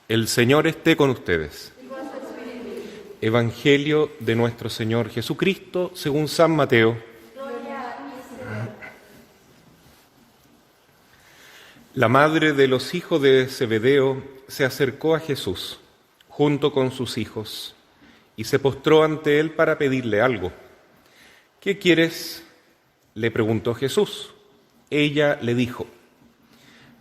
El Señor esté con ustedes. Evangelio de nuestro Señor Jesucristo según San Mateo. La madre de los hijos de Zebedeo se acercó a Jesús junto con sus hijos y se postró ante él para pedirle algo. ¿Qué quieres?, le preguntó Jesús. Ella le dijo: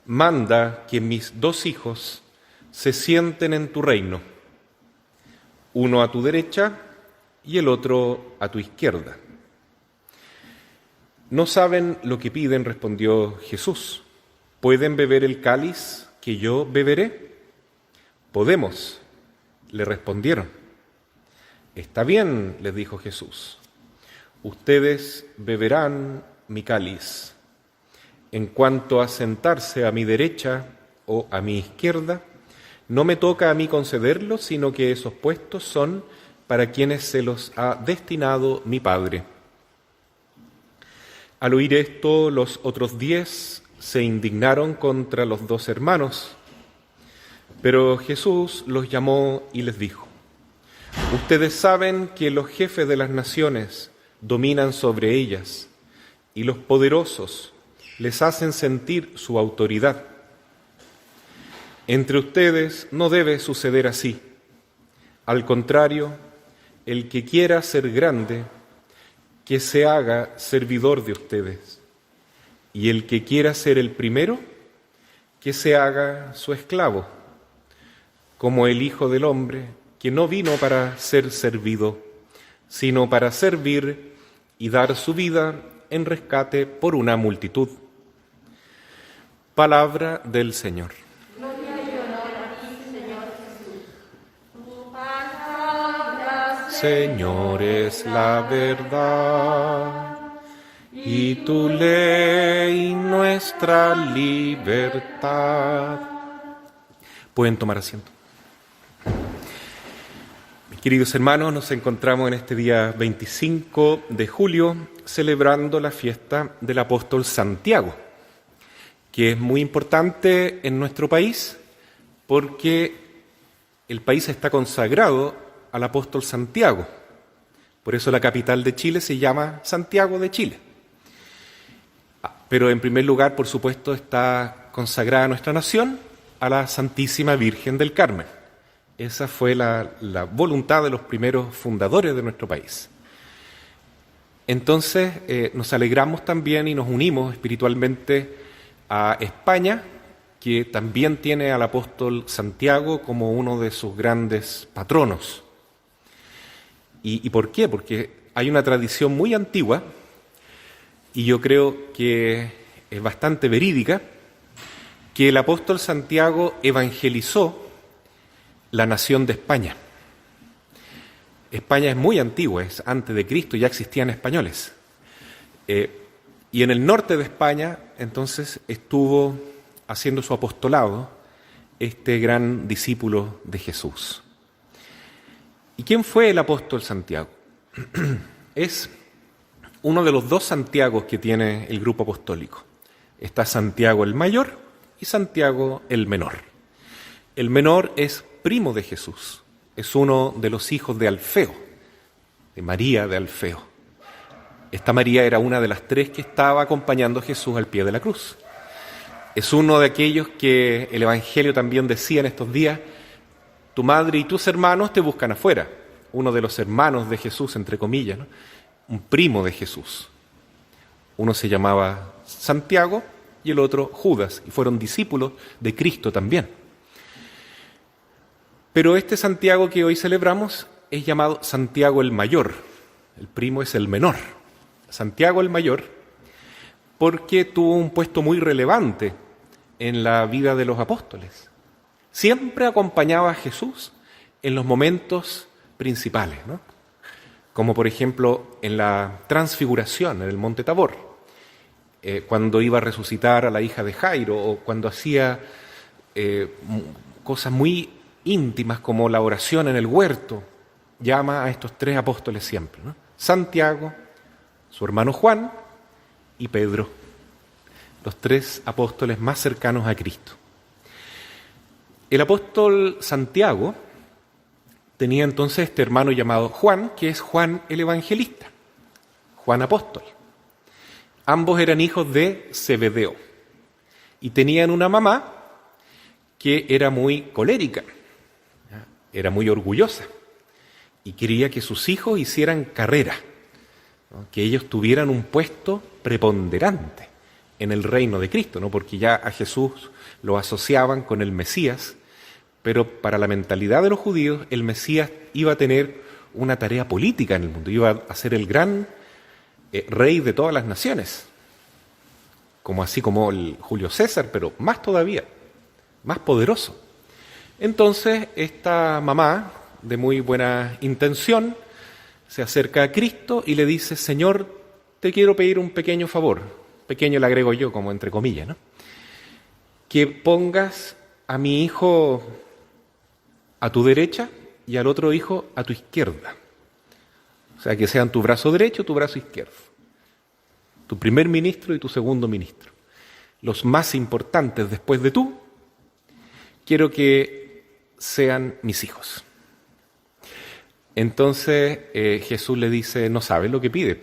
manda que mis 2 hijos se sienten en tu reino, uno a tu derecha y el otro a tu izquierda. No saben lo que piden, respondió Jesús. ¿Pueden beber el cáliz que yo beberé? Podemos, le respondieron. Está bien, les dijo Jesús. Ustedes beberán mi cáliz. En cuanto a sentarse a mi derecha o a mi izquierda, no me toca a mí concederlo, sino que esos puestos son para quienes se los ha destinado mi Padre. Al oír esto, los otros 10 se indignaron contra los 2 hermanos. Pero Jesús los llamó y les dijo: ustedes saben que los jefes de las naciones dominan sobre ellas y los poderosos les hacen sentir su autoridad. Entre ustedes no debe suceder así. Al contrario, el que quiera ser grande, que se haga servidor de ustedes. Y el que quiera ser el primero, que se haga su esclavo, como el Hijo del Hombre, que no vino para ser servido, sino para servir y dar su vida en rescate por una multitud. Palabra del Señor. Gloria y honor a ti, Señor Jesús. Tu palabra, Señor, es la verdad, y tu ley nuestra libertad. Pueden tomar asiento. Mis queridos hermanos, nos encontramos en este día 25 de julio celebrando la fiesta del apóstol Santiago, que es muy importante en nuestro país porque el país está consagrado al apóstol Santiago. Por eso la capital de Chile se llama Santiago de Chile. Pero en primer lugar, por supuesto, está consagrada nuestra nación a la Santísima Virgen del Carmen. Esa fue la voluntad de los primeros fundadores de nuestro país. Entonces, nos alegramos también y nos unimos espiritualmente a España, que también tiene al apóstol Santiago como uno de sus grandes patronos. ¿Y por qué? Porque hay una tradición muy antigua, y yo creo que es bastante verídica, que el apóstol Santiago evangelizó la nación de España. España es muy antigua, es antes de Cristo, ya existían españoles. Y en el norte de España, entonces, estuvo haciendo su apostolado este gran discípulo de Jesús. ¿Y quién fue el apóstol Santiago? Es uno de los 2 Santiagos que tiene el grupo apostólico. Está Santiago el mayor y Santiago el menor. El menor es primo de Jesús, es uno de los hijos de Alfeo, de María de Alfeo. Esta María era una de las 3 que estaba acompañando a Jesús al pie de la cruz. Es uno de aquellos que el Evangelio también decía en estos días: tu madre y tus hermanos te buscan afuera. Uno de los hermanos de Jesús, entre comillas, ¿no? Un primo de Jesús. Uno se llamaba Santiago y el otro Judas, y fueron discípulos de Cristo también. Pero este Santiago que hoy celebramos es llamado Santiago el Mayor. El primo es el menor. Santiago el Mayor, porque tuvo un puesto muy relevante en la vida de los apóstoles. Siempre acompañaba a Jesús en los momentos principales, ¿no? Como por ejemplo en la transfiguración en el Monte Tabor, cuando iba a resucitar a la hija de Jairo, o cuando hacía cosas muy íntimas como la oración en el huerto. Llama a estos 3 apóstoles siempre, ¿no? Santiago, su hermano Juan y Pedro, los 3 apóstoles más cercanos a Cristo. El apóstol Santiago tenía entonces este hermano llamado Juan, que es Juan el Evangelista, Juan apóstol. Ambos eran hijos de Zebedeo y tenían una mamá que era muy colérica, era muy orgullosa y quería que sus hijos hicieran carrera, ¿no? Que ellos tuvieran un puesto preponderante en el reino de Cristo, ¿no? Porque ya a Jesús lo asociaban con el Mesías, pero para la mentalidad de los judíos el Mesías iba a tener una tarea política en el mundo, iba a ser el gran rey de todas las naciones, como así como el Julio César, pero más todavía, más poderoso. Entonces esta mamá, de muy buena intención, se acerca a Cristo y le dice: Señor, te quiero pedir un pequeño favor, pequeño le agrego yo como entre comillas, ¿no? Que pongas a mi hijo a tu derecha y al otro hijo a tu izquierda. O sea, que sean tu brazo derecho y tu brazo izquierdo. Tu primer ministro y tu segundo ministro. Los más importantes después de tú, quiero que sean mis hijos. Entonces Jesús le dice: no sabe lo que pide.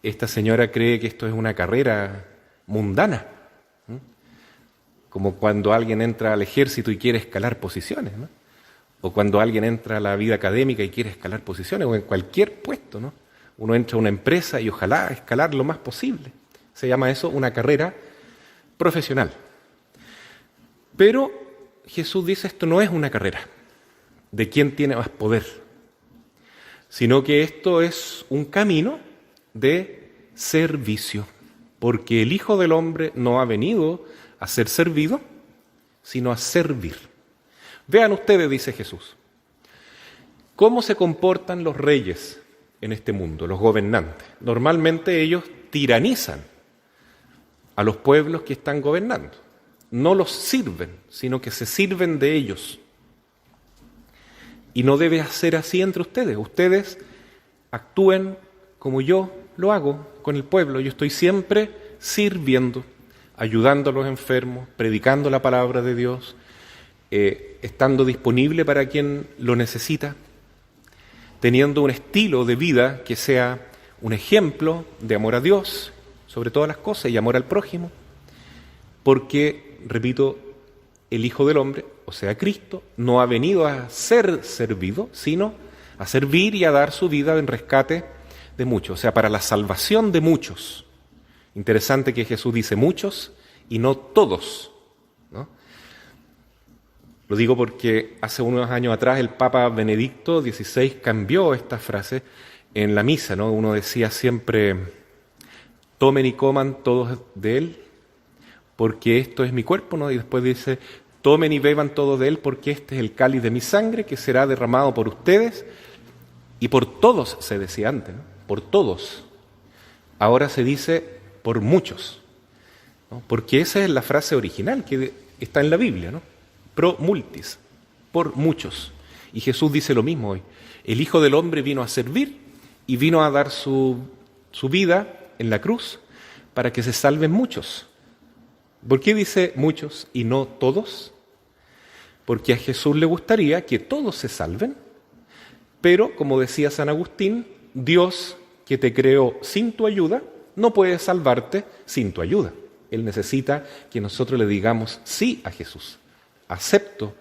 Esta señora cree que esto es una carrera mundana, como cuando alguien entra al ejército y quiere escalar posiciones, ¿no? O cuando alguien entra a la vida académica y quiere escalar posiciones, o en cualquier puesto, ¿no? Uno entra a una empresa y ojalá escalar lo más posible. Se llama eso una carrera profesional. Pero Jesús dice: esto no es una carrera de quién tiene más poder, sino que esto es un camino de servicio, porque el Hijo del Hombre no ha venido a ser servido, sino a servir. Vean ustedes, dice Jesús, cómo se comportan los reyes en este mundo, los gobernantes. Normalmente ellos tiranizan a los pueblos que están gobernando. No los sirven, sino que se sirven de ellos. Y no debe ser así entre ustedes. Ustedes actúen como yo lo hago con el pueblo. Yo estoy siempre sirviendo, ayudando a los enfermos, predicando la palabra de Dios, estando disponible para quien lo necesita, teniendo un estilo de vida que sea un ejemplo de amor a Dios sobre todas las cosas y amor al prójimo, porque, repito, el Hijo del Hombre, o sea, Cristo, no ha venido a ser servido, sino a servir y a dar su vida en rescate de muchos, o sea, para la salvación de muchos. Interesante que Jesús dice muchos y no todos, ¿no? Lo digo porque hace unos años atrás el Papa Benedicto XVI cambió esta frase en la misa, ¿no? Uno decía siempre: tomen y coman todos de él, porque esto es mi cuerpo, ¿no? Y después dice: tomen y beban todos de él, porque este es el cáliz de mi sangre que será derramado por ustedes y por todos, se decía antes, ¿no? Por todos. Ahora se dice por muchos, ¿no? Porque esa es la frase original que está en la Biblia, ¿no? Pro multis, por muchos. Y Jesús dice lo mismo hoy. El Hijo del Hombre vino a servir y vino a dar su vida en la cruz para que se salven muchos. ¿Por qué dice muchos y no todos? Porque a Jesús le gustaría que todos se salven, pero, como decía San Agustín, Dios, que te creó sin tu ayuda, no puede salvarte sin tu ayuda. Él necesita que nosotros le digamos sí a Jesús. Acepto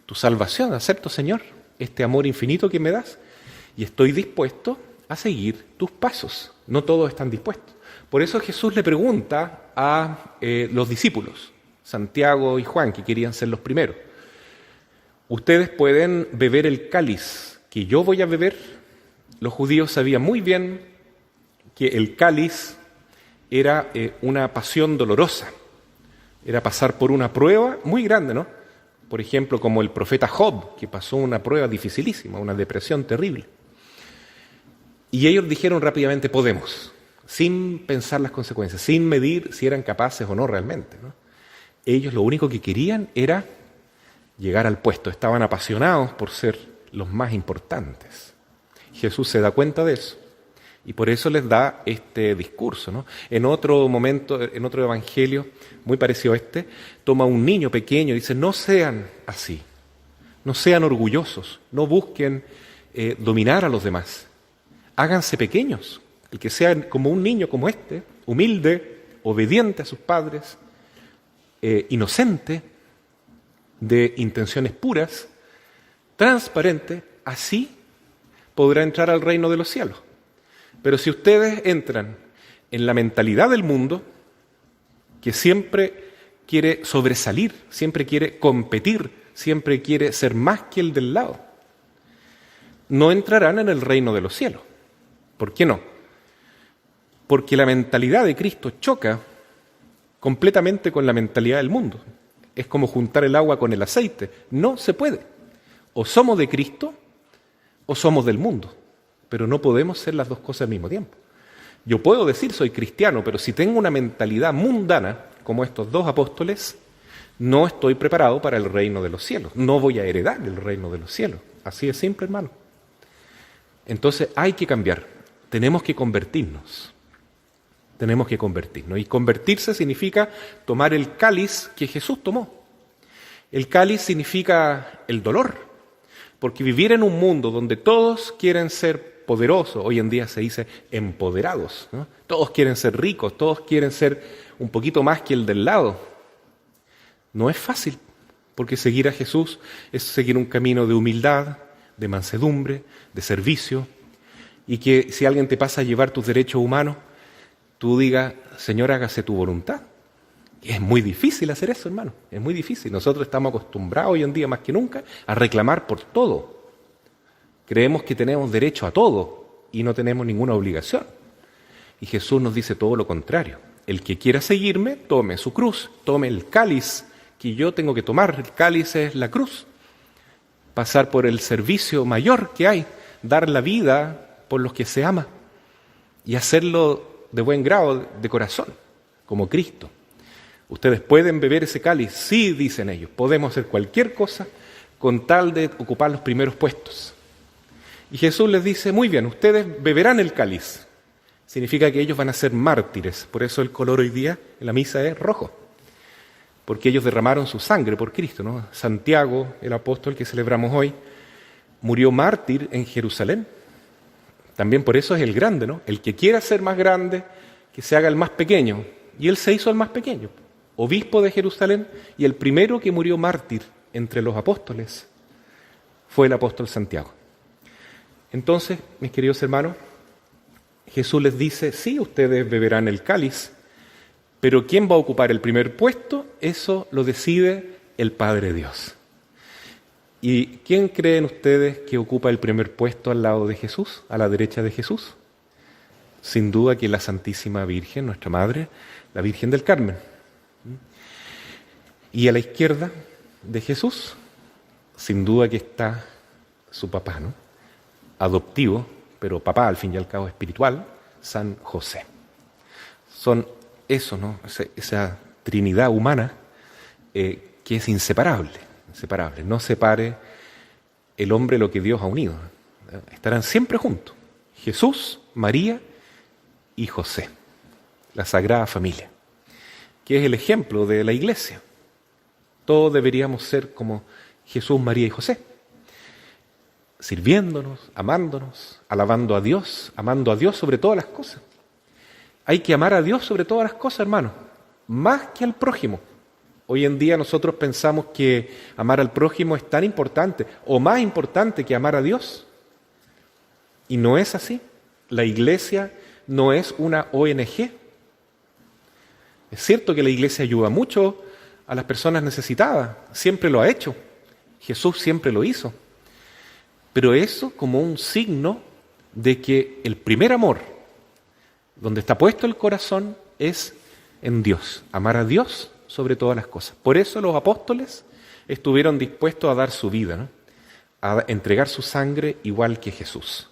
tu salvación, acepto, Señor, este amor infinito que me das y estoy dispuesto a seguir tus pasos. No todos están dispuestos. Por eso Jesús le pregunta a los discípulos, Santiago y Juan, que querían ser los primeros: ¿ustedes pueden beber el cáliz que yo voy a beber? Los judíos sabían muy bien que el cáliz era una pasión dolorosa, era pasar por una prueba muy grande, ¿no? Por ejemplo, como el profeta Job, que pasó una prueba dificilísima, una depresión terrible. Y ellos dijeron rápidamente: podemos, sin pensar las consecuencias, sin medir si eran capaces o no realmente, ¿no? Ellos lo único que querían era llegar al puesto, estaban apasionados por ser los más importantes. Jesús se da cuenta de eso Y por eso les da este discurso, ¿no? En otro momento, en otro evangelio, muy parecido a este, toma un niño pequeño y dice, no sean así, no sean orgullosos, no busquen dominar a los demás. Háganse pequeños, el que sea como un niño como este, humilde, obediente a sus padres, inocente, de intenciones puras, transparente, así podrá entrar al reino de los cielos. Pero si ustedes entran en la mentalidad del mundo, que siempre quiere sobresalir, siempre quiere competir, siempre quiere ser más que el del lado, no entrarán en el reino de los cielos. ¿Por qué no? Porque la mentalidad de Cristo choca completamente con la mentalidad del mundo. Es como juntar el agua con el aceite. No se puede. O somos de Cristo o somos del mundo. Pero no podemos ser las dos cosas al mismo tiempo. Yo puedo decir soy cristiano, pero si tengo una mentalidad mundana, como estos dos apóstoles, no estoy preparado para el reino de los cielos. No voy a heredar el reino de los cielos. Así de simple, hermano. Entonces hay que cambiar. Tenemos que convertirnos. Tenemos que convertirnos. Y convertirse significa tomar el cáliz que Jesús tomó. El cáliz significa el dolor. Porque vivir en un mundo donde todos quieren ser poderosos, hoy en día se dice empoderados, ¿no? Todos quieren ser ricos, todos quieren ser un poquito más que el del lado. No es fácil, porque seguir a Jesús es seguir un camino de humildad, de mansedumbre, de servicio, y que si alguien te pasa a llevar tus derechos humanos, tú digas, Señor, hágase tu voluntad. Y es muy difícil hacer eso, hermano, es muy difícil. Nosotros estamos acostumbrados hoy en día más que nunca a reclamar por todo. Creemos que tenemos derecho a todo y no tenemos ninguna obligación. Y Jesús nos dice todo lo contrario. El que quiera seguirme, tome su cruz, tome el cáliz que yo tengo que tomar. El cáliz es la cruz. Pasar por el servicio mayor que hay, dar la vida por los que se ama y hacerlo de buen grado, de corazón, como Cristo. Ustedes pueden beber ese cáliz, sí, dicen ellos, podemos hacer cualquier cosa con tal de ocupar los primeros puestos. Y Jesús les dice, muy bien, ustedes beberán el cáliz. Significa que ellos van a ser mártires, por eso el color hoy día en la misa es rojo, porque ellos derramaron su sangre por Cristo, ¿no? Santiago, el apóstol que celebramos hoy, murió mártir en Jerusalén. También por eso es el grande, ¿no? El que quiera ser más grande, que se haga el más pequeño. Y él se hizo el más pequeño, obispo de Jerusalén, y el primero que murió mártir entre los apóstoles fue el apóstol Santiago. Entonces, mis queridos hermanos, Jesús les dice, sí, ustedes beberán el cáliz, pero ¿quién va a ocupar el primer puesto? Eso lo decide el Padre Dios. ¿Y quién creen ustedes que ocupa el primer puesto al lado de Jesús, a la derecha de Jesús? Sin duda que la Santísima Virgen, nuestra Madre, la Virgen del Carmen. Y a la izquierda de Jesús, sin duda que está su papá, ¿no? Adoptivo, pero papá al fin y al cabo espiritual, San José. Son eso, ¿no? Esa trinidad humana que es inseparable. No separe el hombre lo que Dios ha unido. Estarán siempre juntos. Jesús, María y José, la Sagrada Familia, que es el ejemplo de la Iglesia. Todos deberíamos ser como Jesús, María y José, sirviéndonos, amándonos, alabando a Dios, amando a Dios sobre todas las cosas. Hay que amar a Dios sobre todas las cosas, hermano, más que al prójimo. Hoy en día nosotros pensamos que amar al prójimo es tan importante o más importante que amar a Dios. Y no es así. La Iglesia no es una ONG. Es cierto que la Iglesia ayuda mucho a las personas necesitadas, siempre lo ha hecho. Jesús siempre lo hizo. Pero eso como un signo de que el primer amor, donde está puesto el corazón, es en Dios. Amar a Dios sobre todas las cosas. Por eso los apóstoles estuvieron dispuestos a dar su vida, ¿no? A entregar su sangre igual que Jesús.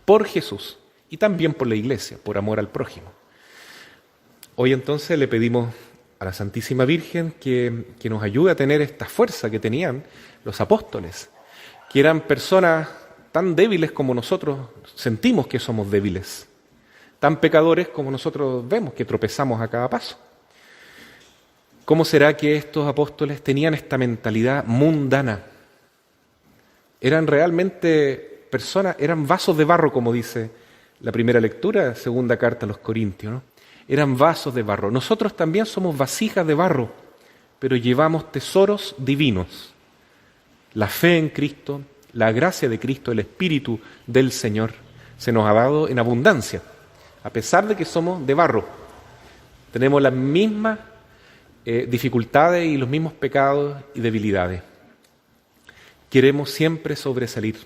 Por Jesús y también por la Iglesia, por amor al prójimo. Hoy entonces le pedimos a la Santísima Virgen que nos ayude a tener esta fuerza que tenían los apóstoles, que eran personas tan débiles como nosotros sentimos que somos débiles, tan pecadores como nosotros vemos que tropezamos a cada paso. ¿Cómo será que estos apóstoles tenían esta mentalidad mundana? Eran realmente personas, eran vasos de barro, como dice la primera lectura, segunda carta a los Corintios, ¿no? Eran vasos de barro. Nosotros también somos vasijas de barro, pero llevamos tesoros divinos. La fe en Cristo, la gracia de Cristo, el Espíritu del Señor se nos ha dado en abundancia, a pesar de que somos de barro. Tenemos las mismas dificultades y los mismos pecados y debilidades. Queremos siempre sobresalir.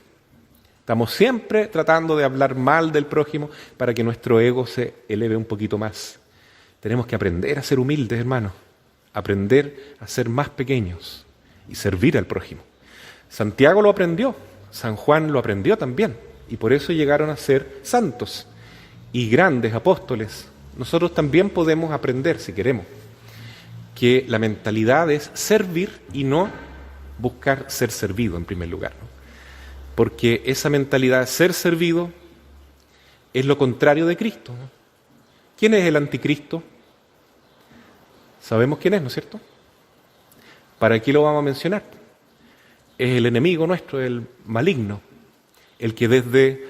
Estamos siempre tratando de hablar mal del prójimo para que nuestro ego se eleve un poquito más. Tenemos que aprender a ser humildes, hermanos. Aprender a ser más pequeños y servir al prójimo. Santiago lo aprendió, San Juan lo aprendió también, y por eso llegaron a ser santos y grandes apóstoles. Nosotros también podemos aprender, si queremos, que la mentalidad es servir y no buscar ser servido en primer lugar, ¿no? Porque esa mentalidad de ser servido es lo contrario de Cristo, ¿no? ¿Quién es el anticristo? Sabemos quién es, ¿no es cierto? ¿Para qué lo vamos a mencionar? Es el enemigo nuestro, el maligno, el que desde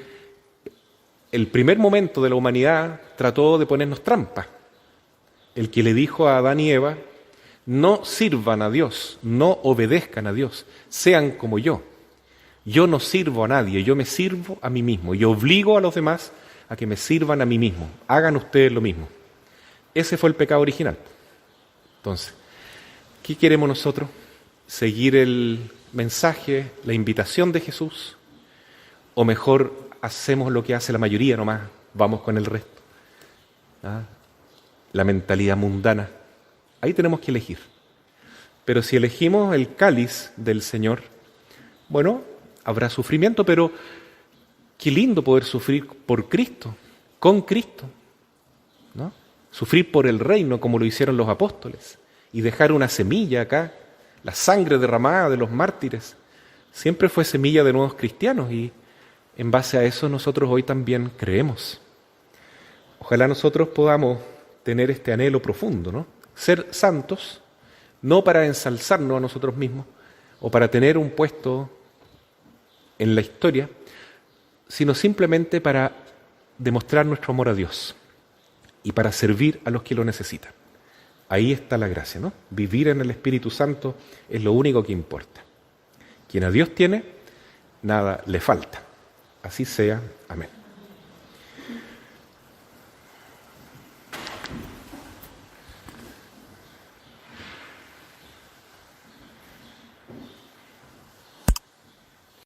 el primer momento de la humanidad trató de ponernos trampa, el que le dijo a Adán y Eva: no sirvan a Dios, no obedezcan a Dios, sean como yo. Yo no sirvo a nadie, yo me sirvo a mí mismo y obligo a los demás a que me sirvan a mí mismo. Hagan ustedes lo mismo. Ese fue el pecado original. Entonces, ¿qué queremos nosotros? ¿Seguir el mensaje, la invitación de Jesús? ¿O mejor hacemos lo que hace la mayoría nomás, vamos con el resto? La mentalidad mundana. Ahí tenemos que elegir. Pero si elegimos el cáliz del Señor, bueno, habrá sufrimiento, pero qué lindo poder sufrir por Cristo, con Cristo, ¿no? Sufrir por el reino como lo hicieron los apóstoles y dejar una semilla acá. La sangre derramada de los mártires siempre fue semilla de nuevos cristianos y en base a eso nosotros hoy también creemos. Ojalá nosotros podamos tener este anhelo profundo, ¿no? Ser santos, no para ensalzarnos a nosotros mismos o para tener un puesto en la historia, sino simplemente para demostrar nuestro amor a Dios y para servir a los que lo necesitan. Ahí está la gracia, ¿no? Vivir en el Espíritu Santo es lo único que importa. Quien a Dios tiene, nada le falta. Así sea. Amén.